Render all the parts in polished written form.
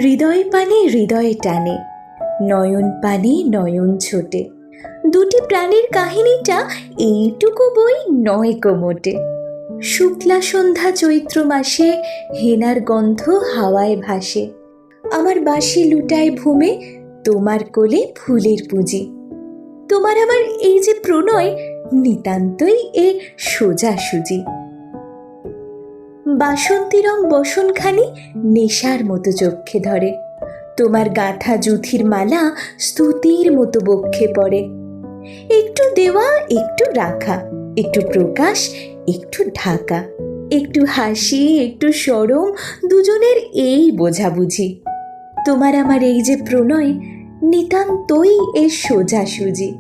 হৃদয় পানে হৃদয় টানে, নয়ন পানে নয়ন ছোটে। দুটি প্রাণীর কাহিনীটা এইটুকু বই নয় কো মোটে। শুক্লা সন্ধ্যা চৈত্র মাসে হেনার গন্ধ হাওয়ায় ভাসে। আমার বাঁশি লুটায় ভূমে, তোমার কোলে ফুলের পুঁজি। তোমার আমার এই যে প্রণয়, নিতান্তই এ সোজাসুজি। বাসন্তী রং বসনখানি নেশার মতো চক্ষে ধরে। তোমার গাঁথা জুথির মালা স্তুতির মতো বক্ষে পড়ে। একটু দেওয়া একটু রাখা, একটু প্রকাশ একটু ঢাকা, একটু হাসি একটু সরম, দুজনের এই বোঝাবুঝি। তোমার আমার এই যে প্রণয়, নিতান্তই এ সোজাসুজি।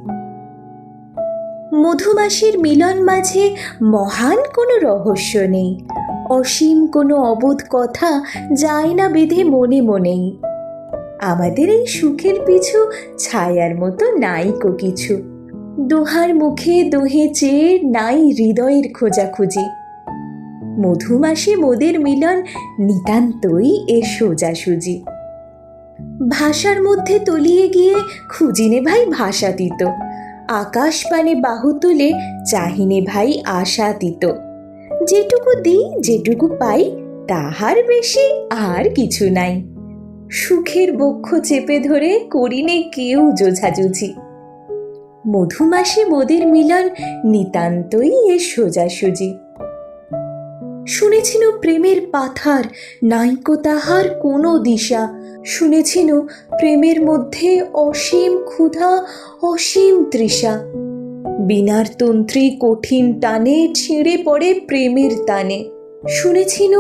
মধুমাসির মিলন মাঝে মহান কোনো রহস্য নেই, অসীম কোনো অবোধ কথা যায় না বেঁধে মনে মনেই। আমাদের এই সুখের পিছু ছায়ার মতো নাইকো কিছু, দোহার মুখে দোহে চেয়ে নাই হৃদয়ের খোঁজাখুঁজি। মধুমাসে মোদের মিলন নিতান্তই এ সোজাসুজি। ভাষার মধ্যে তলিয়ে গিয়ে খুঁজিনে ভাই ভাষাতীত, আকাশ পানে বাহু তুলে চাহিনে ভাই আশাতীত। যেটুকু দিই যেটুকু পাই তাহার বেশি আর কিছু নাই। সুখের বক্ষ চেপে ধরে করিনে কেউ জোঝাজুঝি। মধুমাসে মোদের মিলন নিতান্তই এ সোজাসুজি। শুনেছিল প্রেমের পাথার নাইকো তাহার কোনো দিশা। শুনেছিল প্রেমের মধ্যে অসীম ক্ষুধা অসীম তৃষা। বিনার তন্ত্রী কঠিন টানে ছিঁড়ে পড়ে প্রেমের টানে। শুনেছিল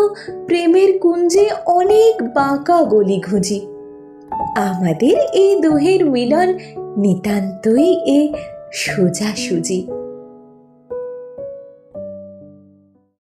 প্রেমের কুঞ্জে অনেক বাঁকা গলিঘুঁজি। আমাদের এই দোহের মিলন নিতান্তই এ সোজাসুজি।